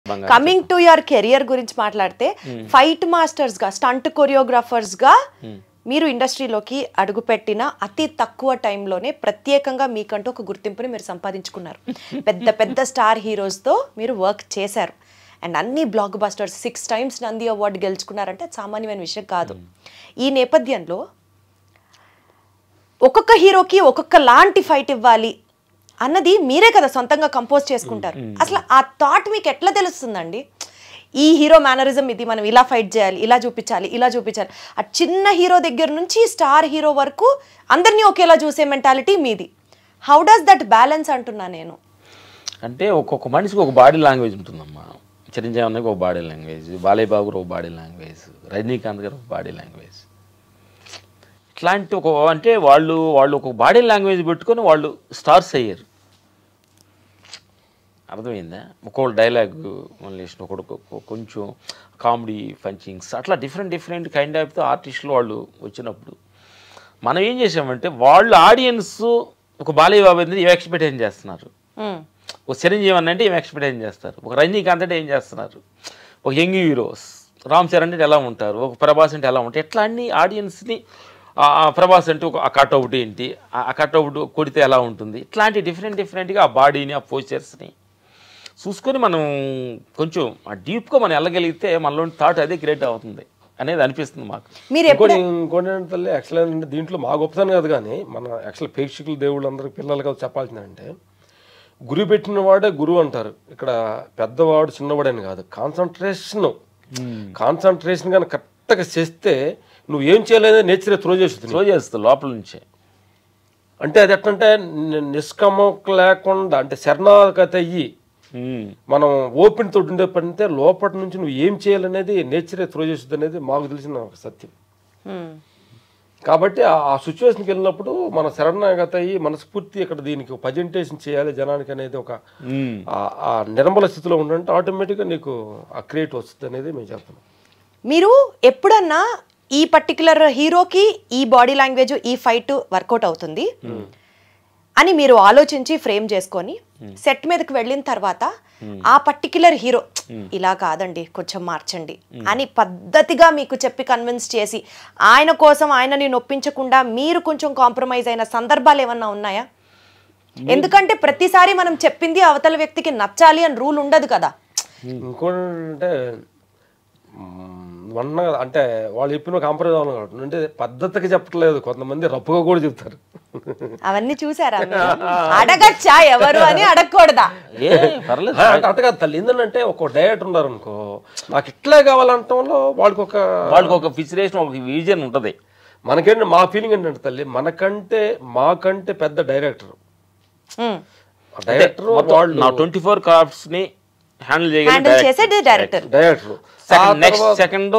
Coming to your career గురించి మాట్లాడితే fight masters గా స్టంట్ కొరియోగ్రాఫర్స్ గా మీరు ఇండస్ట్రీలోకి అడుగుపెట్టిన అతి తక్కువ టైంలోనే ప్రత్యేకంగా మీకంటూ ఒక గుర్తింపుని మీరు సంపాదించుకున్నారు. పెద్ద పెద్ద స్టార్ హీరోస్తో మీరు వర్క్ చేశారు అండ్ అన్ని blockbusters 6 times Nandi award గెలుచుకున్నారంటే సామాన్యమైన విషయం కాదు. ఈ నేపథ్యంలో ఒక్కొక్క హీరోకి ఒక్కొక్క లాంటి ఫైట్ ఇవ్వాలి అన్నది మీరే కదా సొంతంగా కంపోజ్ చేసుకుంటారు. అసలు ఆ థాట్ మీకు ఎట్లా తెలుస్తుందండి? ఈ హీరో మేనరిజం ఇది, మనం ఇలా ఫైట్ చేయాలి, ఇలా చూపించాలి, ఇలా చూపించాలి. ఆ చిన్న హీరో దగ్గర నుంచి స్టార్ హీరో వరకు అందరినీ ఒకేలా చూసే మెంటాలిటీ మీది. హౌ డస్ దట్ బ్యాలెన్స్ అంటున్నా నేను. అంటే ఒక్కొక్క మనిషికి ఒక బాడీ లాంగ్వేజ్ ఉంటుందమ్మా. చిరంజీవి అన్నకి ఒక బాడీ లాంగ్వేజ్, బాలయ్య బాబు గారు ఒక బాడీ లాంగ్వేజ్, రజనీకాంత్ గారు ఒక బాడీ లాంగ్వేజ్. ఇట్లాంటి అంటే వాళ్ళు ఒక బాడీ లాంగ్వేజ్ పెట్టుకొని వాళ్ళు స్టార్స్ అయ్యారు. అర్థమైందా? ఒక్కొక్క డైలాగ్ మళ్ళీ ఒకడు కొంచెం కామెడీ పంచింగ్స్ అట్లా డిఫరెంట్ కైండ్ ఆఫ్ ఆర్టిస్టులు వాళ్ళు వచ్చినప్పుడు మనం ఏం చేసామంటే వాళ్ళు ఆడియన్స్ ఒక బాలయ్య బాబు అనేది ఏం ఎక్స్పెక్టేషన్ చేస్తున్నారు, ఒక చిరంజీవి అంటే ఏం ఎక్స్పెక్టేషన్ చేస్తారు, ఒక రజనీకాంత్ అంటే ఏం చేస్తున్నారు, ఒక యంగ్ హీరోస్ రామ్ చరణ్ అంటే ఎలా ఉంటారు, ఒక ప్రభాస్ అంటే ఎలా ఉంటారు, ఎట్లా అన్ని ఆడియన్స్ని ప్రభాస్ అంటే ఒక కట్అవుట్ ఏంటి, ఆ కట్అవుట్ కొడితే ఎలా ఉంటుంది, ఇట్లాంటి డిఫరెంట్గా ఆ బాడీని ఆ పోస్చర్స్ని చూసుకొని మనం కొంచెం డీప్గా మనం వెళ్ళగలిగితే మనలోని థాట్ అదే క్రియేట్ అవుతుంది అనేది అనిపిస్తుంది మాకు. మీరు ఇంకోటి తల్లి యాక్చువల్ ఏంటంటే దీంట్లో మా గొప్పతనం కాదు, కానీ మన యాక్చువల్ ప్రేక్షకులు దేవుళ్ళు అందరికి పిల్లలకి చెప్పాల్సిందంటే గురి పెట్టిన వాడే గురువు అంటారు. ఇక్కడ పెద్దవాడు చిన్నవాడు అని కాదు, కాన్సన్ట్రేషన్ కానీ కరెక్ట్గా చేస్తే నువ్వు ఏం చేయలేదే నేచర్ త్రో చేస్తుంది లోపల నుంచే. అంటే అది ఎట్లంటే నిష్కమం లేకుండా అంటే శరణాగతి అయ్యి మనం ఓపెన్ తోటి ఉండే పడితే లోపటి నుంచి నువ్వు ఏం చేయాలనేది నేచరే త్రో చేస్తుంది అనేది మాకు తెలిసిన ఒక సత్యం. కాబట్టి ఆ సిచ్యువేషన్కి వెళ్ళినప్పుడు మన శరణాగతి అయ్యి మనస్ఫూర్తి ఇక్కడ దీనికి ప్రజెంటేషన్ చేయాలి జనానికి అనేది ఒక ఆ నిర్మల స్థితిలో ఉండంటే ఆటోమేటిక్గా నీకు ఆ క్రియేట్ వస్తుంది అనేది మేము చెప్తున్నాం. మీరు ఎప్పుడన్నా ఈ పర్టికులర్ హీరోకి ఈ బాడీ లాంగ్వేజ్ ఈ ఫైట్ వర్కౌట్ అవుతుంది అని మీరు ఆలోచించి ఫ్రేమ్ చేసుకొని సెట్ మీదకి వెళ్ళిన తర్వాత ఆ పర్టికులర్ హీరో ఇలా కాదండి కొంచెం మార్చండి అని పద్ధతిగా మీకు చెప్పి కన్విన్స్ చేసి ఆయన కోసం ఆయనని నొప్పించకుండా మీరు కొంచెం కాంప్రమైజ్ అయిన సందర్భాలు ఏమన్నా ఉన్నాయా? ఎందుకంటే ప్రతిసారి మనం చెప్పింది అవతల వ్యక్తికి నచ్చాలి అని రూల్ ఉండదు కదా. ఇంకోటంటే అంటే వాళ్ళు చెప్పిన కాంప్రమైజ్ అవ్వాలి కాబట్టి అంటే పద్ధతిగా చెప్పట్లేదు, కొంతమంది రప్పుగా కూడా చెప్తారు. అవన్నీ చూసారా? అడగచ్చా ఎవరు అని అడగకూడదా? అట్టగా తల్లి ఏంటంటే ఒక డైరెక్టర్ ఉన్నారు అనుకో, నాకు ఇట్లే కావాలంటంలో వాళ్ళకి ఒక ఫిక్సేషన్ ఒక విజన్ ఉంటుంది. మనకేంటి మా ఫీలింగ్ ఏంటంటే తల్లి మాకంటే పెద్ద డైరెక్టర్ వాళ్ళు 24 క్రాఫ్ట్స్ ని హ్యాండిల్ చేసేది డైరెక్టర్. సెకండ్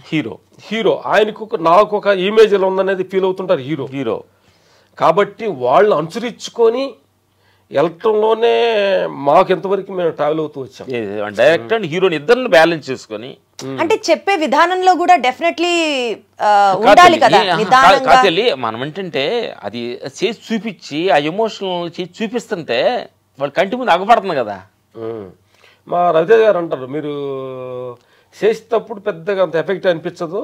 హీరో ఆయనకు నాకు ఒక ఇమేజ్ ఎలా ఉందనేది ఫీల్ అవుతుంటారు హీరో. కాబట్టి వాళ్ళు అనుసరించుకొని వెళ్ళటంలోనే మాకు ఎంతవరకు మేము ట్రావెల్ అవుతూ వచ్చాం. డైరెక్టర్ అండ్ హీరోని ఇద్దరిని బ్యాలెన్స్ చేసుకొని అంటే చెప్పే విధానంలో కూడా డెఫినెట్లీ ఉండాలి కదా. మనం ఏంటంటే అది చేసి చూపించి ఆ ఎమోషనల్ చేసి చూపిస్తుంటే వాళ్ళు కంటి ముందు అగపడుతుంది కదా. మా రవితేజ గారు అంటారు మీరు చేసేటప్పుడు పెద్దగా అంత ఎఫెక్ట్ అనిపించదు,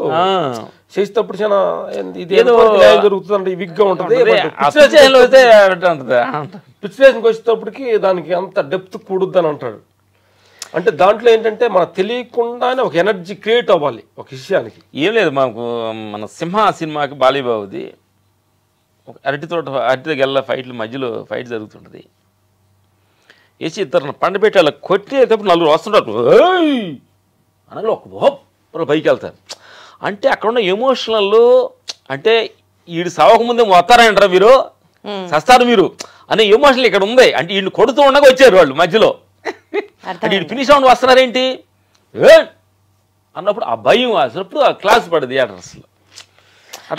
చేసేటప్పుడు చాలా ఇది జరుగుతుంది విగ్గా ఉంటుంది, పిక్చరేషన్కి వచ్చేటప్పటికి దానికి అంత డెప్త్ కూడుద్ది అని అంటాడు. అంటే దాంట్లో ఏంటంటే మనకు తెలియకుండానే ఒక ఎనర్జీ క్రియేట్ అవ్వాలి ఒక విషయానికి. ఏం లేదు, మాకు మన సింహ సినిమాకి బాలయ్య బాబుది ఒక అరటి గెల్ల ఫైట్ల మధ్యలో ఫైట్ జరుగుతుంటుంది. వేసి ఇద్దరు పండబెట్టి అలా కొట్టేటప్పుడు 4 వస్తుంటారు అనగా ఒక పైకి వెళ్తారు. అంటే అక్కడ ఉన్న ఎమోషనల్ అంటే వీడు సవకముందే వస్తారంటారా మీరు, సస్తారు మీరు అనే ఎమోషనల్ ఇక్కడ ఉంది. అంటే వీళ్ళు కొడుతూ ఉండగా వచ్చారు వాళ్ళు మధ్యలో, అంటే వీళ్ళు ఫినిష్ అవ్వండి వస్తున్నారేంటి అన్నప్పుడు ఆ భయం అసలు ఆ క్లాస్ పడదు థియేటర్స్లో.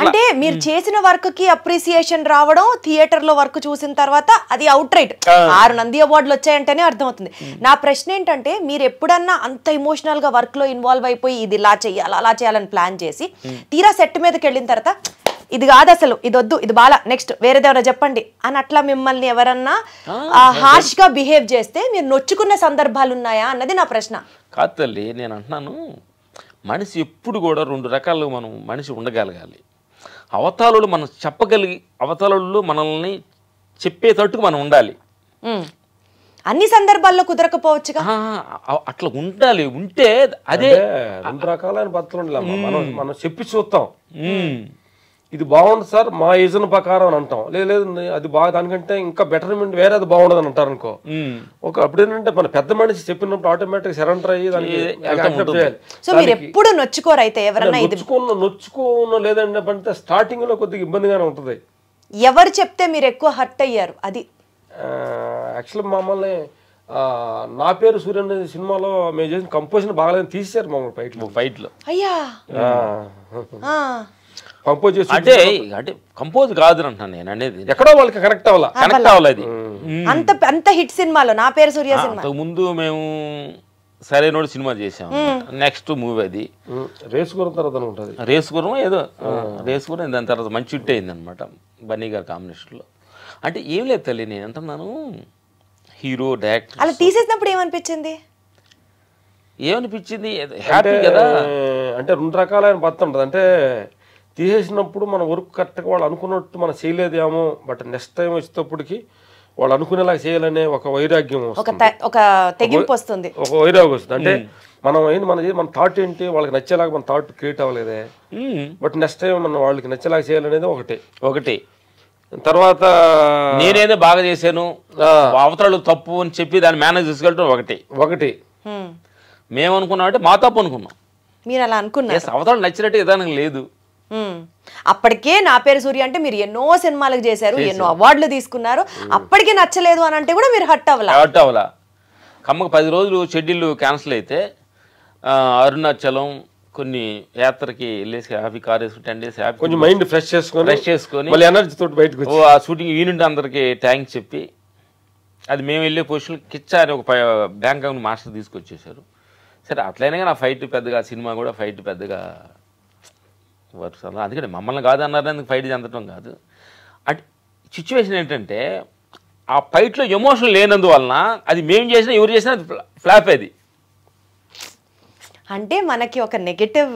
అంటే మీరు చేసిన వర్క్ కి అప్రిసియేషన్ రావడం, థియేటర్ లో వర్క్ చూసిన తర్వాత అది అవుట్ రైట్ 6 నంది అవార్డులు వచ్చాయంటేనే అర్థమవుతుంది. నా ప్రశ్న ఏంటంటే మీరు ఎప్పుడన్నా అంత ఎమోషనల్ గా వర్క్ లో ఇన్వాల్వ్ అయిపోయి ఇది ఇలా చేయాలి అలా చేయాలని ప్లాన్ చేసి తీరా సెట్ మీదకి వెళ్ళిన తర్వాత ఇది కాదు అసలు, ఇది వద్దు, ఇది బాలా, నెక్స్ట్ వేరేదెవరో చెప్పండి అని అట్లా మిమ్మల్ని ఎవరన్నా హార్ష్ గా బిహేవ్ చేస్తే మీరు నొచ్చుకున్న సందర్భాలు ఉన్నాయా అన్నది నా ప్రశ్న. కాదు తల్లి, నేను అంటున్నాను మనిషి ఎప్పుడు కూడా 2 రకాలు మనం మనిషి ఉండగలగాలి. అవతాళులు మనం చెప్పగలిగి అవతాళులు మనల్ని చెప్పేటట్టుకు మనం ఉండాలి. అన్ని సందర్భాల్లో కుదరకపోవచ్చుగా. అట్లా ఉండాలి. ఉంటే అదే 2 రకాలైన పద్ధతులు ఉండాలి. మనం చెప్పి చూస్తాం, ఇది బాగుంది సార్ మా యోజన ప్రకారం అని అంటాం. లేదు అది బాగా దానికంటే ఇంకా బెటర్మెంట్ వేరే అది బాగుండదు అని అంటారు అనుకో. అప్పుడు ఏంటంటే మన పెద్ద మనిషి చెప్పినప్పుడు ఆటోమేటిక్ సరెండర్ అయ్యి దానికి యాక్సెప్ట్ చేయాలి. సో మీరు ఎప్పుడు నొచ్చుకోరు అయితే ఎవరన్నా? నొచ్చుకోను లేదంటే అంటే స్టార్టింగ్ లో కొద్దిగా ఇబ్బందిగానే ఉంటుంది. ఎవరు చెప్తే మీరు ఎక్కువ హర్ట్ అయ్యారు? అది యాక్చువల్లీ మమ్మల్ని నా పేరు సూర్య అనే సినిమాలో మేము చేసిన కంపోజిషన్ బాగాలేదని తీసేశారు మమ్మల్ని ఫైట్లో. అయ్యా కంపోజ్ చేసి అంటే కంపోజ్ కాదు అంటున్నాను నేను అనేది. ఎక్కడో వాళ్ళకి కనెక్ట్ అవ్వాలి అది. అంత హిట్ సినిమాలో నా పేరు సూర్య సినిమా. ముందు మేము సరైనోడు సినిమా చేసాం. నెక్స్ట్ మూవీ అది రేసుగురం తర్వాత ఉంటుంది. రేసుగురం ఏదో రేసుగురం, దాని తర్వాత మంచి హిట్ అయింది అనమాట బన్నీ గారి కాంబినేషన్లో. అంటే ఏం లేదు తల్లి, నేను అంటున్నాను హీరో డైరెక్టర్ అలా తీసేసినప్పుడు ఏమనిపించింది? ఏమనిపించింది హ్యాపీ కదా. అంటే 2 రకాలైన పద్ధతి ఉంటుంది. అంటే తీసేసినప్పుడు మన వర్క్ కరెక్ట్గా వాళ్ళు అనుకున్నట్టు మనం చేయలేదేమో, బట్ నెక్స్ట్ టైం వచ్చేటప్పటికి వాళ్ళు అనుకునేలా చేయాలనే ఒక వైరాగ్యం, ఒక తెగింపు వస్తుంది, ఒక వైరాగ్యం వస్తుంది. అంటే మనం ఏంటి మన థాట్ ఏంటి, వాళ్ళకి నచ్చేలాగా మన థాట్ క్రియేట్ అవ్వలేదే, బట్ నెక్స్ట్ టైం మనం వాళ్ళకి నచ్చేలాగా చేయాలనేది ఒకటి. తర్వాత నేనేదో బాగా చేశాను అవతరాలు తప్పు అని చెప్పి దాన్ని మేనేజ్ తీసుకెళ్ళటం ఒకటి. మేము అనుకున్నాం అంటే మా తప్పు అనుకున్నాం. మీరు అలా అనుకున్నారు? అవతరాలు నచ్చినట్టు విధానం లేదు. అప్పటికే నా పేరు సూర్య అంటే మీరు ఎన్నో సినిమాలకు చేశారు, ఎన్నో అవార్డులు తీసుకున్నారు, అప్పటికే నచ్చలేదు అని అంటే కూడా మీరు హట్ అవ్వాలా. కమ్మకు 10 రోజులు షెడ్యూల్ క్యాన్సిల్ అయితే అరుణాచలం కొన్ని యాత్రకి వెళ్ళేసి హ్యాపీ కార్ వేసుకుని 10 days హ్యాపీ కొంచెం మైండ్ ఫ్రెష్ చేసుకొని మళ్ళీ ఎనర్జీ తోటి బయటకు వచ్చి ఆ షూటింగ్ యూనిట్ అందరికి థ్యాంక్స్ చెప్పి అది మేము వెళ్ళే పొజిషన్ కిచ్చా అని ఒక బ్యాంకాక్ మాస్టర్ తీసుకొచ్చేసారు. సరే అట్లయినా నా ఫైట్ పెద్దగా సినిమా కూడా ఫైట్ పెద్దగా వర్క్ అందుకని మమ్మల్ని కాదు అన్నారు, ఫైట్ చెందటం కాదు. అంటే సిచ్యువేషన్ ఏంటంటే ఆ ఫైట్లో ఎమోషన్ లేనందువలన అది మేము చేసినా ఎవరు చేసినా అది ఫ్లాప్. అది అంటే మనకి ఒక నెగటివ్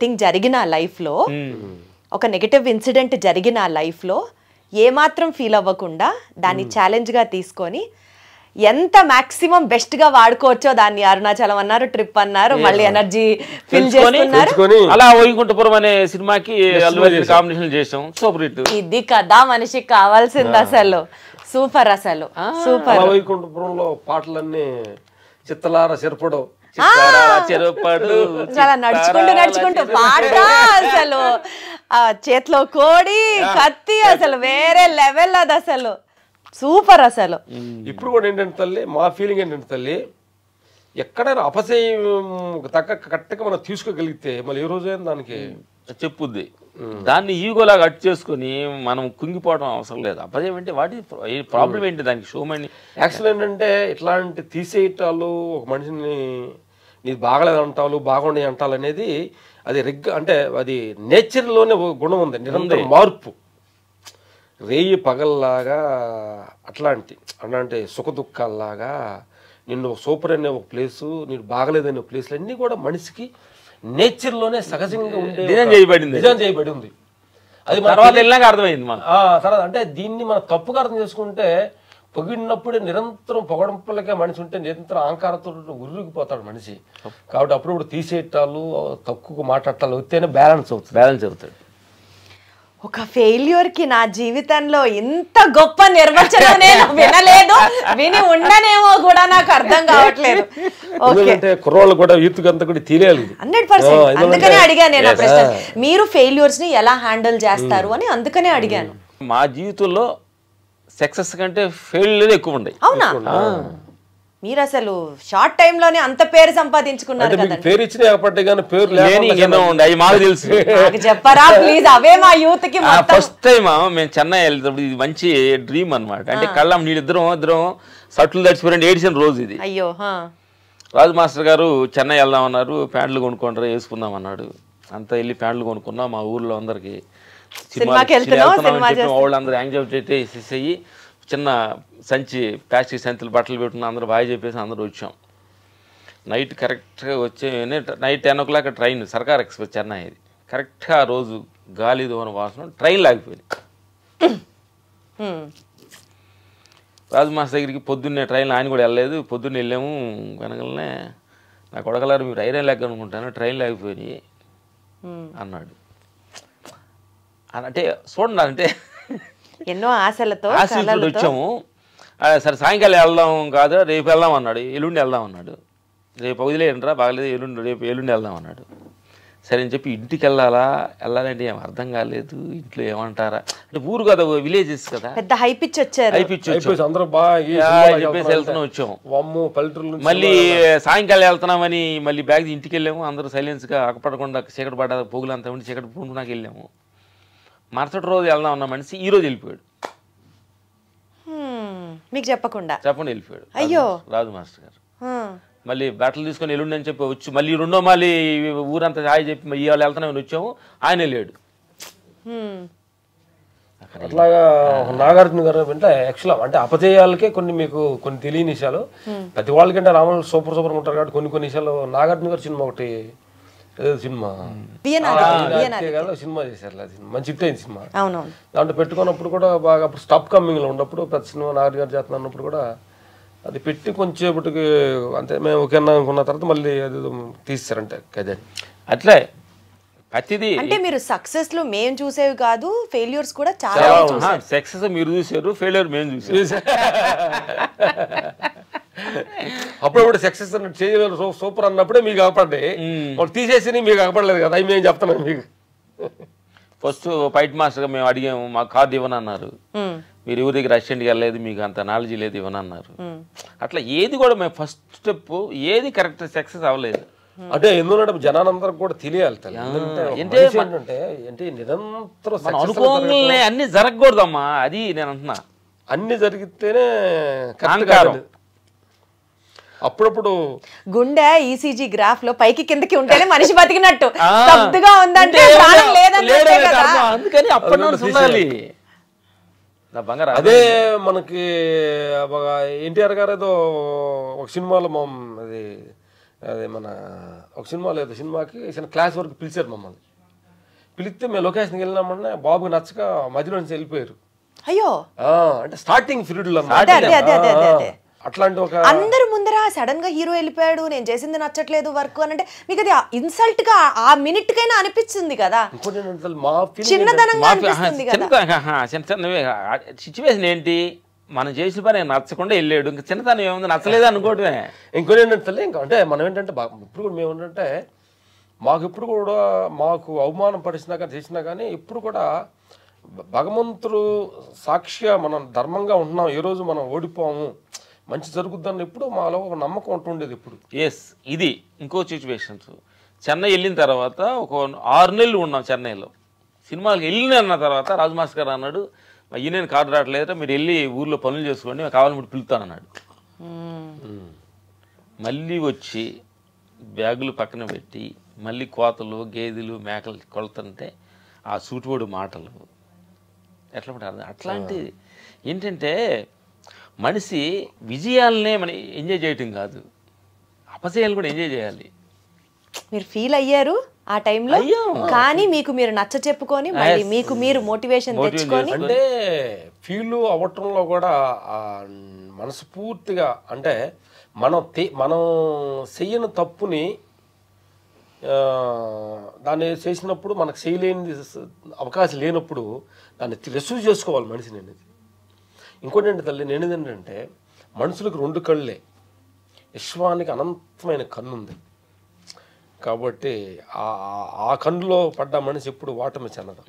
థింగ్ జరిగిన లైఫ్లో, ఒక నెగటివ్ ఇన్సిడెంట్ జరిగిన లైఫ్లో ఏమాత్రం ఫీల్ అవ్వకుండా దాన్ని ఛాలెంజ్గా తీసుకొని ఎంత మాక్సిమం బెస్ట్ గా వాడుకోవచ్చో దాన్ని అరుణాచలం అన్నారు, ట్రిప్ అన్నారు, మళ్ళీ ఎనర్జీ ఫిల్ చేసుకున్నారు. అలా వైకుంఠపురం అనే సినిమాకి కాంబినేషన్ చేసాం. Super hit. ఇది కదా మనిషికి కావాల్సింది అసలు. సూపర్ అసలు సూపర్. వైకుంఠపురంలో పాటలన్నీ చిత్తలార చెరపడు చాలా నడుచుకుంటూ పాట అసలు చేతిలో కోడి కత్తి అసలు వేరే లెవెల్ అది అసలు సూపర్ అసలు. ఇప్పుడు కూడా ఏంటంటే తల్లి మా ఫీలింగ్ ఏంటంటే తల్లి ఎక్కడైనా అపశయం కరెక్ట్గా మనం తీసుకోగలిగితే మళ్ళీ ఏ రోజైనా దానికి చెప్పుద్ది. దాన్ని ఈగోలాగా అట్ చేసుకుని మనం కుంగిపోవడం అవసరం లేదు. అపజయం అంటే వాటి ప్రాబ్లం ఏంటి దానికి షోమని. యాక్చువల్ ఏంటంటే ఇట్లాంటి తీసేయటాలు ఒక మనిషిని నీది బాగలేదు అంటాలు బాగుండే అంటాలు అనేది అది అంటే అది నేచర్లోనే గుణం ఉంది, నిరంతర మార్పు. రేయి పగల్లాగా అట్లాంటి సుఖ దుఃఖాల్లాగా నిన్ను సూపర్ అనే ఒక ప్లేసు, నీకు బాగలేదనే ప్లేస్లు అన్నీ కూడా మనిషికి నేచర్లోనే సహజంగా ఉండే డిజైన్ చేయబడి ఉంది. అది అర్థమైంది తర్వాత అంటే దీన్ని మనం తప్పుగా అర్థం చేసుకుంటే పొగిడినప్పుడే నిరంతరం పొగడంపులకే మనిషి ఉంటే నిరంతరం అహంకారంతో ఉరిగిపోతాడు మనిషి. కాబట్టి అప్పుడప్పుడు తీసేయటాలు తక్కువ మాట్లాడటాలు వస్తేనే బ్యాలెన్స్ అవుతాడు. ఒక ఫెయిల్యూర్ కి నా జీవితంలో ఇంత గొప్ప నిర్వచనం నేను వినలేదు, విని ఉండనేమో కూడా నాకు అర్థం కావట్లేదు. కుర్రోళ్ళు కూడా యూత్ అంతా కూడా తెలియాలి 100%. అందుకనే అడిగాను నేను ఆ ప్రశ్న, మీరు ఫెయిల్యూర్స్ ని ఎలా హ్యాండిల్ చేస్తారు అని అందుకనే అడిగాను. మా జీవితంలో సక్సెస్ కంటే ఫెయిల్యూర్ ఎక్కువ ఉన్నాయి. అవునా? మీరు అసలు షార్ట్ టైం లోనే అంత పేరు సంపాదించుకున్నారు కదా. పేరు ఇచ్చిన పేరు మాకు తెలుసు. చెప్పరా ప్లీజ్, అవే మా యూత్ కి. ఫస్ట్ టైం మేము చెన్నై వెళ్తాడు, ఇది మంచి డ్రీమ్ అనమాట. అంటే కళ్ళం నీళ్ళిద్దరం సట్లు తడిచిపోయిన ఏడిసిన రోజు ఇది. అయ్యో. రాజు మాస్టర్ గారు చెన్నై వెళ్దాం అన్నారు, ప్యాంట్లు కొనుక్కుంటారు వేసుకుందాం అన్నాడు. అంతా వెళ్ళి ప్యాంట్లు కొనుక్కున్నా మా ఊర్లో అందరికి సినిమాకి వెళ్తున్నాం వాళ్ళందరూ యాంగ్జైటీ వేసేసేయి చిన్న సంచి ప్లాస్టిక్ సంచులు బట్టలు పెట్టుకున్న అందరూ బాగా చెప్పేసి అందరూ వచ్చాం. నైట్ కరెక్ట్గా వచ్చే నైట్ 10 o'clock ట్రైన్ సర్కార్ ఎక్స్ప్రెస్ చెన్నై. అది కరెక్ట్గా ఆ రోజు గాలి దోన వాసన ట్రైన్ లాగిపోయింది. రాజు మాస్ దగ్గరికి పొద్దున్నే ట్రైన్ ఆయన కూడా వెళ్ళలేదు. పొద్దున్నే వెళ్ళాము. వెనకలనే నా కొడకలారు మీరు ఐరన్ లెక్క అనుకుంటాను ట్రైన్ లేకపోయి అన్నాడు. అంటే చూడండి అంటే ఎన్నో ఆశలతో వచ్చాము. సరే సాయంకాలం వెళ్దాం కాదు రేపు వెళ్దాం అన్నాడు. ఎల్లుండి వెళ్దాం అన్నాడు. రేపు వదిలేయండిరా బాగలేదు ఎల్లుండి వెళ్దాం అన్నాడు. సరే అని చెప్పి ఇంటికి వెళ్ళాలంటే ఏం అర్థం కాలేదు. ఇంట్లో ఏమంటారా అంటే ఊరు కదా విలేజెస్ కదా పెద్ద హైపిచ్ వచ్చారు. చెప్పేసి వెళ్తున్నాం వచ్చాము. మళ్ళీ సాయంకాలం వెళ్తున్నామని మళ్ళీ బ్యాగ్ ఇంటికి వెళ్ళాము. అందరూ సైలెన్స్గా అక్కపడకుండా చీకటి పడ్డ పొగులంతా ఉండి చీకటి పూనుకున్నాక వెళ్ళాము. మరుసటి రోజు వెళ్దాం అన్న మనిషి ఈ రోజు వెళ్ళిపోయాడు. మీకు చెప్పకుండా వెళ్ళిపోయాడు. అయ్యో రాజు మాస్టర్ గారు మళ్ళీ బట్టలు తీసుకొని ఎల్లుండి అని చెప్పి వచ్చి మళ్ళీ మళ్ళీ ఊరంతా హాయి చెప్పి ఇవాళ వెళ్తానని వచ్చాము. ఆయన లేడు. అట్లాగా నాగార్జున గారు అంటే యాక్చువల్ అంటే అపజయాలకే మీకు కొన్ని తెలియని విషయాలు. ప్రతి వాళ్ళకంటే రాములు సూపర్ ఉంటారు కాబట్టి కొన్ని విషయాలు. నాగార్జున గారు సినిమా ఒకటి సినిమా సినిమా చేశారు. మంచి హిట్ అయింది సినిమా. దాంట్లో పెట్టుకున్నప్పుడు కూడా బాగా అప్పుడు స్టాప్ కమ్మింగ్ లో ఉన్నప్పుడు ప్రతి సినిమా నాగార్జున గారు చేస్తున్నా అన్నప్పుడు కూడా అది పెట్టి కొంచెంసేపటికి అంతే మేము ఓకే అనుకున్న తర్వాత మళ్ళీ అది తీసారంటే కదే అట్లే ప్రతిదీ. అంటే మీరు సక్సెస్ లో మేము చూసేవి కాదు ఫెయిల్యూర్స్ కూడా చాలా. సక్సెస్ మీరు చూసారు ఫెయిల్యూర్ మేము చూసారు. అప్పుడప్పుడు సక్సెస్ చేయలేదు సూపర్ అన్నప్పుడే మీకు అగపడ్డాయి. వాళ్ళు తీసేసి మీకు అగపడలేదు కదా. అవి మేము చెప్తున్నాం మీకు. ఫస్ట్ ఫైట్ మాస్టర్గా మేము అడిగాము మాకు కార్డు ఇవ్వనన్నారు. మీరు ఎవరి దగ్గర అసిస్టెంట్కి వెళ్ళలేదు మీకు అంత నాలెడ్జ్ లేదు ఇవ్వనన్నారు. అట్లా ఏది కూడా మేము ఫస్ట్ స్టెప్ ఏది కరెక్ట్ సక్సెస్ అవ్వలేదు. అంటే ఎందుకంటే జనానందరికి కూడా తెలియాలి అంటే నిరంతరం అనుకోగానే అన్ని జరగకూడదమ్మా. అది నేను అంటున్నా. అన్ని జరిగితేనే అప్పుడప్పుడు గుండె ఈసీజీ గ్రాఫ్ లో పైకి కిందకి ఉంటేనే మనిషి బతికినట్టు. స్తబ్దుగా ఉందంటే అందుకని అప్పటి అదే మనకి ఎన్టీఆర్ గారు ఏదో ఒక సినిమాలో అది అదే మన ఒక సినిమాలో ఏదో సినిమాకి క్లాస్ వరకు పిలిచారు మమ్మల్ని. పిలిస్తే మేము లొకేషన్కి వెళ్ళినామన్నా బాబుకి నచ్చక మధ్యలో నుంచి వెళ్ళిపోయారు. అయ్యో అంటే స్టార్టింగ్ పీరియడ్ లో అట్లాంటి ఒక అందరు ముందర సడన్ గా హీరో వెళ్ళిపోయాడు నేను చేసింది నచ్చట్లేదు వర్క్ అని అంటే మీకు అది ఇన్సల్ట్ గా ఆ మినిట్ కైనా అనిపిస్తుంది కదా. చిన్నదనంగా అనిపిస్తుంది కదా. సిచ్యువేషన్ ఏంటి మనం చేసిన పని నచ్చకుండా వెళ్ళాడు. ఇంకా చిన్నతనం ఏముంది నచ్చలేదు అనుకోవటమే. ఇంకోటి ఏంటంటే ఇంకా అంటే మనం ఏంటంటే ఇప్పుడు కూడా మేము ఏంటంటే మాకు ఇప్పుడు కూడా మాకు అవమానం పరిచినా కానీ చేసినా కానీ ఇప్పుడు కూడా భగవంతుడు సాక్షిగా మనం ధర్మంగా ఉంటున్నాం. ఏ రోజు మనం ఓడిపోము మంచి జరుగుద్దని ఎప్పుడు మాలో ఒక నమ్మకం ఉంటుండేది. ఇప్పుడు ఇది ఇంకో సిచ్యువేషన్స్. చెన్నై వెళ్ళిన తర్వాత ఒక 6 నెలలు ఉన్నాం చెన్నైలో. సినిమాకి వెళ్ళిన తర్వాత రాజు మాస్టర్ గారు అన్నాడు ఈయన కార్డు రావట్లేదు మీరు వెళ్ళి ఊర్లో పనులు చేసుకోండి కావాలని పిలుతానన్నాడు. మళ్ళీ వచ్చి బ్యాగులు పక్కన పెట్టి మళ్ళీ కోతలు గేదెలు మేకలు కొలుతుంటే ఆ సూటిపోడు మాటలు ఎట్లా పడారు. అట్లాంటి ఏంటంటే మనిషి విజయాలనే మనం ఎంజాయ్ చేయటం కాదు అపజయాలు కూడా ఎంజాయ్ చేయాలి. మీరు ఫీల్ అయ్యారు ఆ టైంలో కానీ మీకు మీరు నచ్చ చెప్పుకొని మళ్ళీ మీకు మీరు మోటివేషన్ తెచ్చుకొని అంటే ఫీల్ అవ్వటంలో కూడా మనస్ఫూర్తిగా అంటే మనం చెయ్యని తప్పుని దాన్ని చేసినప్పుడు మనకు చేయలేని అవకాశం లేనప్పుడు దాన్ని రిసీవ్ చేసుకోవాలి మనిషిని అనేది. ఇంకోటి ఏంటి తల్లి నేను ఏంటంటే మనుషులకు 2 కళ్ళే విశ్వానికి అనంతమైన కన్ను ఉంది కాబట్టి ఆ కన్నులో పడ్డ మనిషి ఎప్పుడు ఓటమి చెందదు.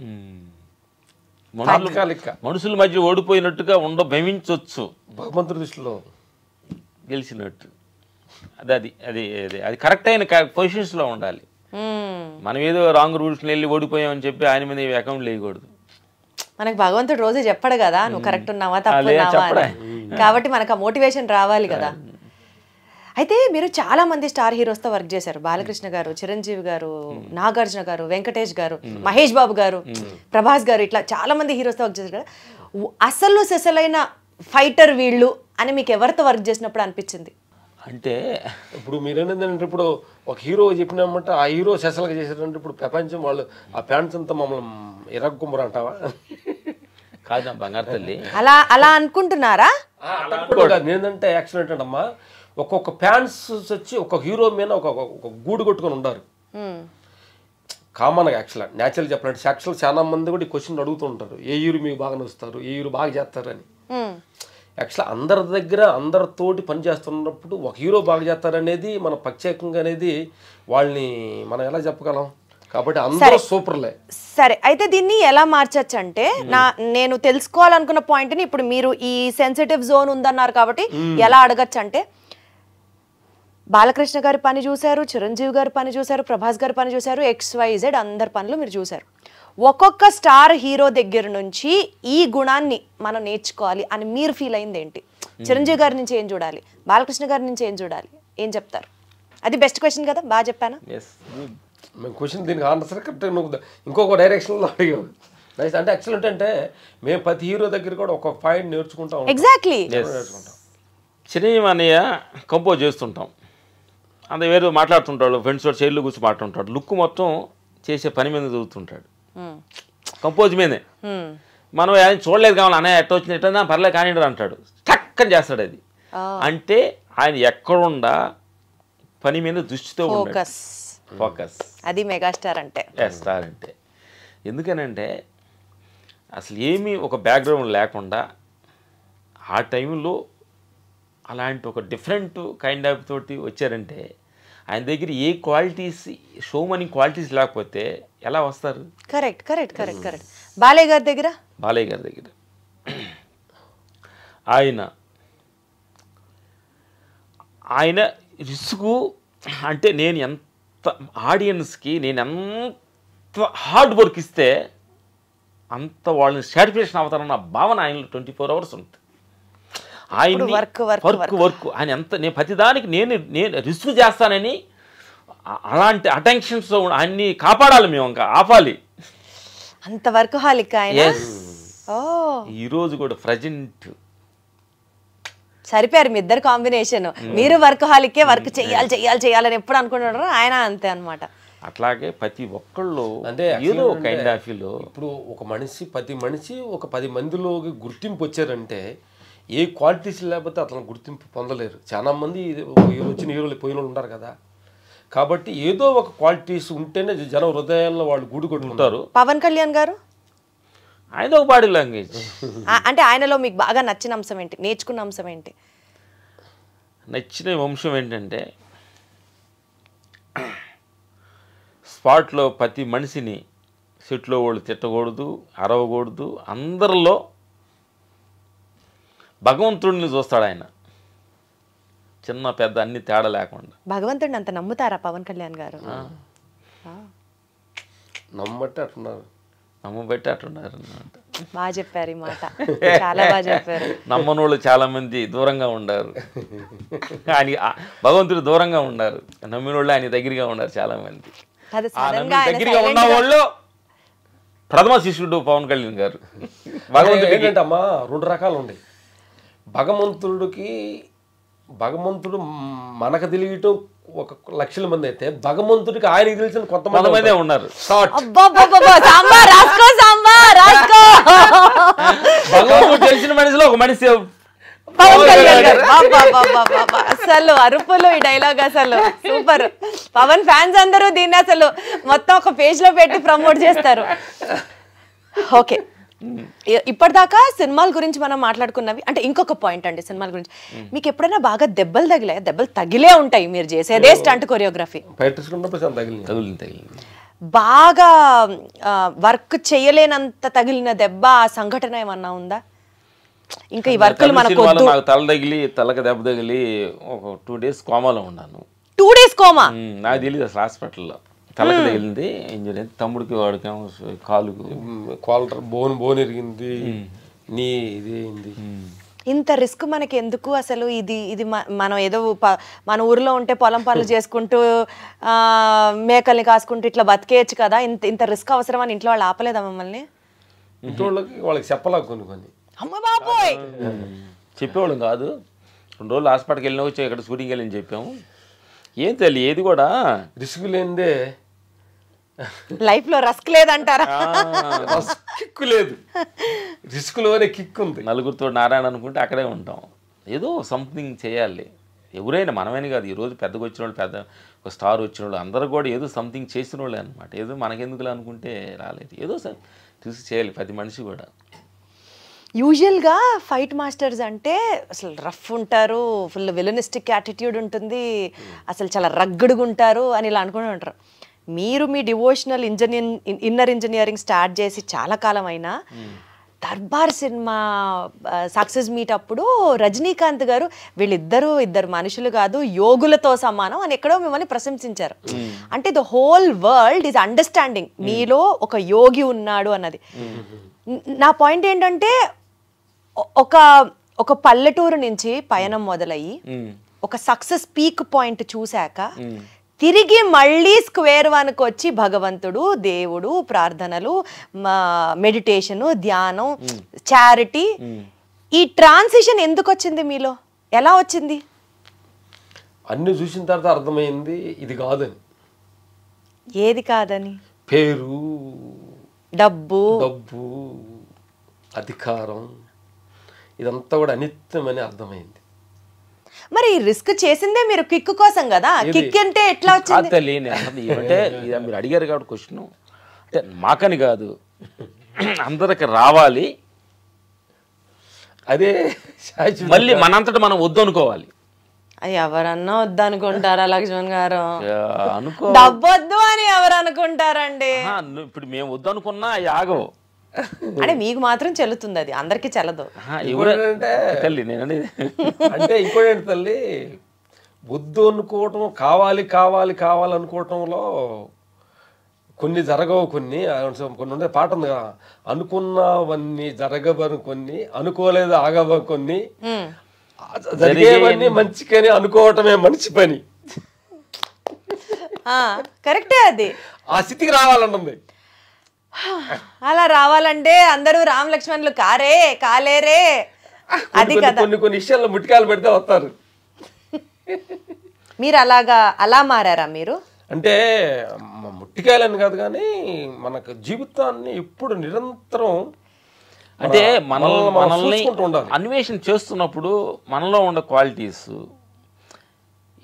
మనుషుల మధ్య ఓడిపోయినట్టుగా భ్రమించవచ్చు భగవంతుడి దృష్టిలో గెలిచినట్టు. అది అది అది కరెక్ట్ అయిన పొజిషన్స్ లో ఉండాలి. మనం ఏదో రాంగ్ రూల్స్ వెళ్ళి ఓడిపోయామని చెప్పి ఆయన మీద అకౌంట్ వేయకూడదు. మనకు భగవంతుడు రోజు చెప్పడు కదా నువ్వు కరెక్ట్ ఉన్నావా తప్పున్నావా అని. కాబట్టి మనకు ఆ మోటివేషన్ రావాలి కదా. అయితే మీరు చాలా మంది స్టార్ హీరోస్తో వర్క్ చేశారు. బాలకృష్ణ గారు, చిరంజీవి గారు, నాగార్జున గారు, వెంకటేష్ గారు, మహేష్ బాబు గారు, ప్రభాస్ గారు, ఇట్లా చాలా మంది హీరోస్తో వర్క్ చేశారు కదా. అసలు సెసలైన ఫైటర్ వీళ్ళు అని మీకు ఎవరితో వర్క్ చేసినప్పుడు అనిపించింది? అంటే ఇప్పుడు మీరేంటంటే ఇప్పుడు ఒక హీరో చెప్పినామంటే ఆ హీరో సెసలుగా చేశారంటే ఇప్పుడు ప్రపంచం వాళ్ళు ఆ ఫ్యాన్స్ అంతా మమ్మల్ని ఇరగ్గుమ్మరు అంటావా? కాదు నా బంగారు తల్లి, అలా అనుకుంటున్నారా? ఏంటంటే యాక్సిడెంట్ అంటమ్మా, ఒక్కొక్క ఫ్యాన్స్ వచ్చి ఒక హీరో మీద ఒక గూడు కొట్టుకొని ఉంటారు కామన్గా. న్యాచురల్ చెప్పాలంటే యాక్చువల్ చాలా మంది కూడా ఈ క్వశ్చన్ అడుగుతూ ఉంటారు, ఏ హీరో మీకు బాగా నచ్చుతారు, ఏ హీరో బాగా చేస్తారని. అందరి దగ్గర అందరితోటి పని చేస్తున్నప్పుడు ఒక హీరో బాగా చేస్తారనేది మన ప్రత్యేకంగా అనేది వాళ్ళని మనం ఎలా చెప్పగలం? కాబట్టి అందరూ సూపర్లే. సరే, అయితే దీన్ని ఎలా మార్చచ్చు అంటే, నేను తెలుసుకోవాలనుకున్న పాయింట్ని ఇప్పుడు మీరు ఈ సెన్సిటివ్ జోన్ ఉందన్నారు కాబట్టి ఎలా అడగచ్చు అంటే, బాలకృష్ణ గారి పని చూశారు, చిరంజీవి గారి పని చూశారు, ప్రభాస్ గారి పని చూశారు, XYZ అందరి పనులు మీరు చూశారు. ఒక్కొక్క స్టార్ హీరో దగ్గర నుంచి ఈ గుణాన్ని మనం నేర్చుకోవాలి అని మీరు ఫీల్ అయింది ఏంటి? చిరంజీవి గారి నుంచి ఏం చూడాలి, బాలకృష్ణ గారి నుంచి ఏం చూడాలి, ఏం చెప్తారు? అది బెస్ట్ క్వశ్చన్ కదా, బాగా చెప్పానా? మేము క్వశ్చన్ దీనికి ఆన్సర్ కరెక్ట్ నువ్వు ఇంకొక డైరెక్షన్లో అడిగావు. అంటే యాక్చువల్ అంటే మేము ప్రతి హీరో దగ్గర కూడా ఒక్కొక్క పాయింట్ నేర్చుకుంటాం. ఎగ్జాక్ట్లీ. చిరంజీవి అన్నయ్య కంపోజ్ చేస్తుంటాం, అంత వేరే మాట్లాడుతుంటాడు, ఫ్రెండ్స్ తోటి చైర్లో కూర్చొని మాట్లాడుతుంటాడు, లుక్ మొత్తం చేసే పని మీద చదువుతుంటాడు, కంపోజ్ మీదే. మనం ఆయన చూడలేదు కావాలి, అన్నయ్య ఎట్ట వచ్చింది ఎట్లా పర్లేదు కానీ అంటాడు, చక్కని చేస్తాడు. అది అంటే ఆయన ఎక్కడుండా పని మీద దృష్టితో ఫోకస్. అది మెగాస్టార్ అంటే. స్టార్ అంటే ఎందుకనంటే అసలు ఏమీ ఒక బ్యాక్గ్రౌండ్ లేకుండా ఆ టైంలో అలాంటి ఒక డిఫరెంట్ కైండ్ ఆఫ్ తోటి వచ్చారంటే ఆయన దగ్గర ఏ క్వాలిటీస్, షో మనీ క్వాలిటీస్ లేకపోతే ఎలా వస్తారు? Correct correct correct correct. Balayya గారి దగ్గర ఆయన రిస్కు అంటే నేను ఎంత ఆడియన్స్కి నేను ఎంత హార్డ్ వర్క్ ఇస్తే అంత వాళ్ళని సాటిస్ఫాక్షన్ అవుతారన్న భావన ఆయనలో 24 hours ఉంటుంది. ఆయన వర్క్ ఆయన ఎంత నేను ప్రతిదానికి నేను రిస్క్ చేస్తానని అలాంటి అటెన్షన్స్ అన్ని కాపాడాలి, మేము ఇంకా ఆపాలి. అంత వర్క్ హాలిక్ ఆయన. ఈరోజు కూడా ప్రజెంట్ సరిపోయారు మీ ఇద్దరు కాంబినేషన్. మీరు వర్క్ హాలికే, వర్క్ చెయ్యాలని ఎప్పుడు అనుకుంటున్నారో ఆయన అంతే అనమాట. అట్లాగే ప్రతి ఒక్కళ్ళు అంటే ఏదో కైండ్ ఆఫ్ ఇప్పుడు ఒక మనిషి ప్రతి మనిషి ఒక 10 మందిలోకి గుర్తింపు వచ్చారంటే ఏ క్వాలిటీస్ లేకపోతే అతను గుర్తింపు పొందలేరు. చాలా మంది వచ్చిన హీరోలు పోయిన ఉంటారు కదా, కాబట్టి ఏదో ఒక క్వాలిటీస్ ఉంటేనే జన హృదయాల్లో వాళ్ళు గూడు కొట్టుకుంటారు. పవన్ కళ్యాణ్ గారు ఆయన ఒక బాడీ లాంగ్వేజ్ అంటే ఆయనలో మీకు బాగా నచ్చిన అంశం ఏంటి, నేర్చుకున్న అంశం ఏంటి? నచ్చిన అంశం ఏంటంటే స్పాట్లో ప్రతి మనిషిని సెట్లో వాళ్ళు తిట్టకూడదు, అరవకూడదు, అందరిలో భగవంతుడిని చూస్తాడు ఆయన, చిన్న పెద్ద అన్ని తేడా లేకుండా. భగవంతుడిని అంత నమ్ముతారా పవన్ కళ్యాణ్ గారు? నమ్మబట్టి అట్టున్నారు, నమ్మబట్టి అట్టున్నారు అన్నమాట. బాగా చెప్పారు ఈ మాట, చాలా బాగా చెప్పారు. నమ్మనోళ్ళు చాలా మంది దూరంగా ఉండారు, ఆయన భగవంతుడు దూరంగా ఉండారు, నమ్మినోళ్ళు ఆయన దగ్గరగా ఉన్నారు చాలా మంది. దగ్గరగా ఉన్న వాళ్ళు ప్రథమ శిష్యుడు పవన్ కళ్యాణ్ గారు. భగవంతుడు ఏంటంటమ్మా 2 రకాలు ఉన్నాయి. భగవంతుడు మనకు తెలియటం 1 లక్షల మంది అయితే భగవంతుడికి ఆయనకి తెలిసిన కొంతమంది ఉన్నారు. భగవంతుడు తెలిసిన మనిషిలో ఒక మనిషి పవన్ కళ్యాణ్ గారు. అసలు అరుపులు ఈ డైలాగ్ అసలు సూపర్. పవన్ ఫ్యాన్స్ అందరూ దీన్ని అసలు మొత్తం ఒక పేజ్ లో పెట్టి ప్రమోట్ చేస్తారు. ఓకే, ఇప్పటిదాకా సినిమాల గురించి మనం మాట్లాడుకున్నవి. అంటే ఇంకొక పాయింట్ అండి సినిమాల గురించి, మీకు ఎప్పుడైనా బాగా దెబ్బలు తగిలాయి? దెబ్బలు తగిలే ఉంటాయి, మీరు చేసేదే స్టంట్ కొరియోగ్రఫీ. బాగా వర్క్ చేయలేనంత తగిలిన దెబ్బ సంఘటన ఏమన్నా ఉందా? ఇంకా ఈ వర్కులు మనకు నాకు తల తగిలి తలకి దెబ్బ తగిలి ఒక 2 days కోమాలో ఉన్నాను. 2 days కోమా? నాకు తెలియదు అసలు. హాస్పిటల్లో తలకి తగిలింది, ఇంజరీ. తమ్ముడికి వాడికేమో కాలుకు కాలర్ బోన్ ఇరిగింది, నీ ఇది అయింది. ఇంత రిస్క్ మనకి ఎందుకు అసలు? ఇది మనం ఏదో మన ఊర్లో ఉంటే పొలం పనులు చేసుకుంటూ మేకల్ని కాసుకుంటూ ఇట్లా బతికేయచ్చు కదా, ఇంత రిస్క్ అవసరం అని ఇంట్లో వాళ్ళు ఆపలేదా మమ్మల్ని? ఇంట్లో వాళ్ళకి చెప్పలా కొన్ని అమ్మ బాబోయ్ చెప్పేవాళ్ళం కాదు. 2 రోజులు హాస్పిటల్కి వెళ్ళినా వచ్చి ఇక్కడ షూటింగ్కి వెళ్ళని చెప్పాము. ఏం తెలియదు, ఏది కూడా రిస్క్ లేనిదే లైఫ్ లో రస్క్ లేదంటారా? కిక్కు లేదు, రిస్క్లోనే కిక్ ఉంది. నలుగురితో నారాయణ అనుకుంటే అక్కడే ఉంటాం. ఏదో సంథింగ్ చేయాలి. ఎవరైనా మనమేని కాదు, ఈరోజు పెద్దగా వచ్చిన వాళ్ళు, పెద్ద ఒక స్టార్ వచ్చిన వాళ్ళు అందరూ కూడా ఏదో సంథింగ్ చేసిన వాళ్ళే అనమాట. ఏదో మనకెందుకులే అనుకుంటే రాలేదు, ఏదో చూసి చేయాలి ప్రతి మనిషి కూడా. యూజువల్గా ఫైట్ మాస్టర్స్ అంటే అసలు రఫ్ ఉంటారు, ఫుల్ విలనిస్టిక్ యాటిట్యూడ్ ఉంటుంది, అసలు చాలా రగ్గడుగా ఉంటారు అని ఇలా అనుకుంటూ ఉంటారు. మీరు మీ డివోషనల్ ఇన్నర్ ఇంజనీరింగ్ స్టార్ట్ చేసి చాలా కాలం అయినా దర్బార్ సినిమా సక్సెస్ మీట్ అప్పుడు రజనీకాంత్ గారు ఇద్దరు మనుషులు కాదు, యోగులతో సమానం అని ఎక్కడో మిమ్మల్ని ప్రశంసించారు. అంటే the whole world is understanding మీలో ఒక యోగి ఉన్నాడు అన్నది. నా పాయింట్ ఏంటంటే ఒక పల్లెటూరు నుంచి పయనం మొదలయ్యి ఒక సక్సెస్ పీక్ పాయింట్ చూశాక తిరిగి మళ్ళీ స్క్వేర్ వన్కి వచ్చి భగవంతుడు, దేవుడు, ప్రార్థనలు, మెడిటేషను, ధ్యానం, చారిటీ, ఈ ట్రాన్సిషన్ ఎందుకు వచ్చింది మీలో? ఎలా వచ్చింది? అన్ని చూసిన తర్వాత అర్థమైంది ఇది కాదని. ఏది కాదని? పేరు, డబ్బు, అధికారం, ఇదంతా కూడా అనిత్యమని అర్థమైంది. మరి రిస్క్ చేసిందే మీరు కిక్ కోసం కదా, కిక్ అంటే ఎట్లా వచ్చింది? అంటే మీరు అడిగారు కాబట్టి క్వశ్చన్, అంటే మాకని కాదు అందరికి రావాలి, అదే మళ్ళీ మనంతటా మనం వద్దు అనుకోవాలి. ఎవరన్నా వద్దనుకుంటారా లక్ష్మణ్ గారు? అనుకో, డబ్బొద్దు అని ఎవరు అనుకుంటారండి? ఇప్పుడు మేము వద్దు అనుకున్నా యాగం అంటే మీకు మాత్రం చెల్లుతుంది, అది అందరికి చెల్లదు. తల్లి అంటే ఇంకోటి తల్లి, వద్దు అనుకోవటం, కావాలి కావాలి కావాలనుకోవటంలో కొన్ని జరగవు, కొన్ని ఉండే పాట ఉంది కదా, అనుకున్నవన్నీ జరగవని కొన్ని, అనుకోలేదు ఆగవ కొన్ని, జరిగేవన్నీ మంచికని అనుకోవటమే మంచి పని. కరెక్టే, అది ఆ స్థితికి రావాలన్నది. అలా రావాలంటే అందరూ రామ్ లక్ష్మణులు కాలేరే, అది కదా. కొన్ని విషయాల్లో ముట్టికాయలు పెడితే వస్తారు. మీరు అలా మారారా మీరు? అంటే ముట్టికాయలని కాదు కానీ మనకు జీవితాన్ని ఇప్పుడు నిరంతరం అంటే మనల్ని అన్వేషణ చేస్తున్నప్పుడు మనలో ఉన్న క్వాలిటీస్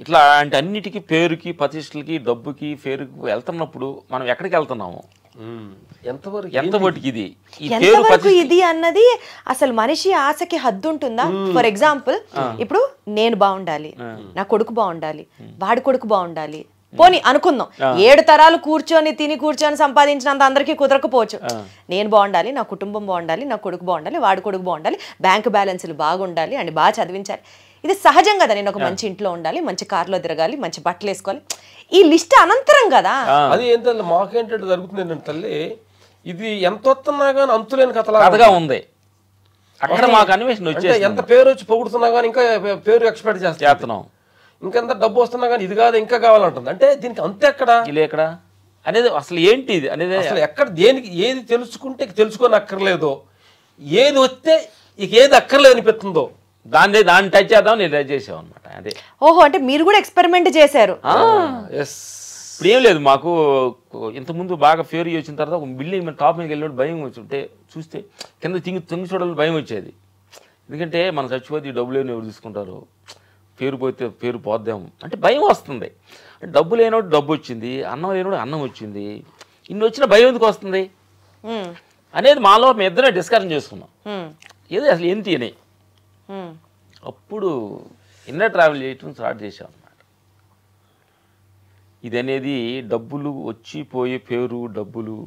ఇట్లా అంటే అన్నిటికీ పేరుకి, ప్రతిష్టలకి, డబ్బుకి, పేరుకి వెళ్తున్నప్పుడు మనం ఎక్కడికి వెళ్తున్నాము, ఎంతవరకు ఇది అన్నది అసలు మనిషి ఆశకి హద్దు ఉంటుందా? ఫర్ ఎగ్జాంపుల్ ఇప్పుడు నేను బాగుండాలి, నా కొడుకు బాగుండాలి, వాడి కొడుకు బాగుండాలి, పోనీ అనుకుందాం 7 తరాలు తిని కూర్చొని సంపాదించినంత అందరికీ కుదరకపోవచ్చు. నేను బాగుండాలి, నా కుటుంబం బాగుండాలి, నా కొడుకు బాగుండాలి, వాడి కొడుకు బాగుండాలి, బ్యాంక్ బ్యాలెన్స్లు బాగుండాలి అండ్ బాగా చదివించాలి. ఇది సహజం కదా. నేను ఒక మంచి ఇంట్లో ఉండాలి, మంచి కార్లో తిరగాలి, మంచి బట్టలు వేసుకోవాలి, ఈ లిస్ట్ అనంతరం కదా. అది ఏంటో మాకేంటంటే జరుగుతుంది ఏంటంటే తల్లి, ఇది ఎంత వస్తున్నా కానీ అంతులేని కథగా ఉంది. అక్కడ మాకు అన్వేషణ వచ్చేసి ఎంత పేరు వచ్చి పొగుడుతున్నా కానీ ఇంకా పేరు ఎక్స్పెక్ట్ చేస్తున్నాం, ఇంకెంత డబ్బు వస్తున్నా కానీ ఇది కాదు ఇంకా కావాలంటుంది. అంటే దీనికి అంతే ఎక్కడ అనేది అసలు ఏంటి ఇది అనేది అసలు ఎక్కడ దేనికి ఏది తెలుసుకుంటే తెలుసుకొని అక్కర్లేదో, ఏది వస్తే ఇక ఏది అక్కర్లేదు అనిపిస్తుందో దాన్ని టచ్ చేద్దాం నేను టచ్ చేసాం అనమాట. అదే ఓహో, అంటే మీరు కూడా ఎక్స్పెరిమెంట్ చేశారు. ఇప్పుడు ఏం లేదు, మాకు ఇంతకుముందు బాగా ఫేర్ వచ్చిన తర్వాత ఒక బిల్డింగ్ మీద టాప్ మీదకి వెళ్ళినప్పుడు భయం వచ్చి చూస్తే కింద తింగి చూడాలి భయం వచ్చేది. ఎందుకంటే మనం చచ్చిపోతే డబ్బులు లేని ఎవరు తీసుకుంటారు, పేరు పోతే పేరు పోద్దాము అంటే భయం వస్తుంది. డబ్బు లేనోడు డబ్బు వచ్చింది, అన్నం లేనోడు అన్నం వచ్చింది, ఇన్ని వచ్చిన భయం ఎందుకు వస్తుంది అనేది మాలో మేము ఇద్దరే డిస్కషన్ చేసుకున్నాం. ఏదో అసలు ఏంటి అని అప్పుడు ఇన్నర్ ట్రావెల్ చేయటం స్టార్ట్ చేసాం అన్నమాట. ఇది అనేది డబ్బులు వచ్చిపోయే పేరు, డబ్బులు,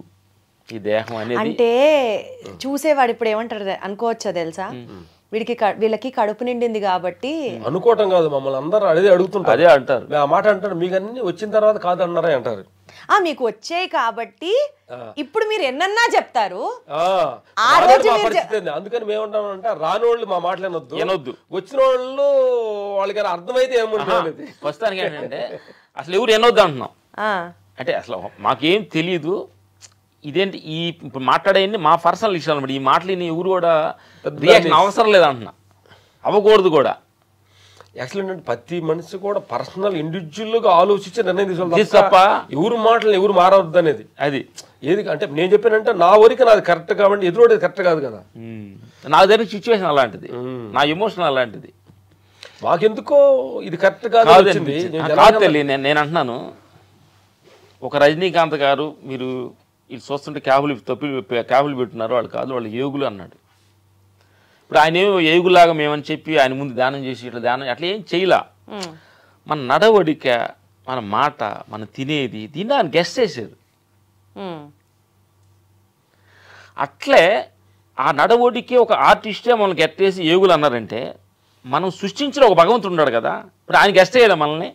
ఈ దేహం అనేది అంటే చూసేవాడు ఇప్పుడు ఏమంటారు అనుకోవచ్చా తెలుసా, వీళ్ళకి కడుపు నిండింది కాబట్టి అనుకోవటం కాదు, మమ్మల్ని అందరూ అదే అడుగుతుంటారు, అదే అంటారు, ఆ మాట అంటారు, మీకు అన్ని వచ్చిన తర్వాత కాదన్నారా అంటారు. మీకు వచ్చాయి కాబట్టి ఇప్పుడు మీరు ఎన్నన్నా చెప్తారు. ఆ రోజు అందుకని మేమంటామంటే రానోళ్ళు మా మాట్లాడొద్దు, వచ్చిన వాళ్ళు వాళ్ళకి అర్థమైతే ఏముంటుంది. ప్రస్తుతానికి ఏంటంటే అసలు ఎవరు ఎనొద్దు అంటున్నాం. అంటే అసలు మాకేం తెలియదు. ఇదేంటి ఈ ఇప్పుడు మాట్లాడేయండి మా పర్సనల్ విషయాలు అన్నమాట. ఈ మాటలు ఎవరు కూడా రియాక్షన్ అవసరం లేదంటున్నా, అవ్వకూడదు కూడా. యాక్చువల్ ఏంటంటే ప్రతి మనిషి కూడా పర్సనల్ ఇండివిజువల్గా ఆలోచించి నిర్ణయం తీసుకోవాలి తప్ప ఎవరు మాటలు ఎవరు మారవద్దు అనేది. అది ఏది అంటే నేను చెప్పానంటే నా వరకు నాది కరెక్ట్ కాబట్టి ఎదురు కరెక్ట్ కాదు కదా. నా దగ్గర సిచ్యువేషన్ అలాంటిది, నా ఎమోషన్ అలాంటిది. మాకెందుకో ఇది కరెక్ట్ కాదు. నేను అంటున్నాను, ఒక రజనీకాంత్ గారు మీరు ఇది చూస్తుంటే క్యాబులు పెట్టున్నారు, వాళ్ళు కాదు వాళ్ళు యోగులు అన్నాడు. ఇప్పుడు ఆయన ఏమో యోగులాగా మేమని చెప్పి ఆయన ముందు ధ్యానం చేసి ఇట్లా ధ్యానం అట్లా ఏం చేయలా. మన నడవడిక, మన మాట, మన తినేది దీన్ని ఆయన గెస్ట్ చేసేది. అట్లే ఆ నడవడికి ఒక ఆర్టిస్టే మనల్ని గెట్టేసి యోగులు అన్నారంటే మనం సృష్టించిన ఒక భగవంతుడు ఉన్నాడు కదా, ఇప్పుడు ఆయన గెస్ట్ చేయలే మనల్ని.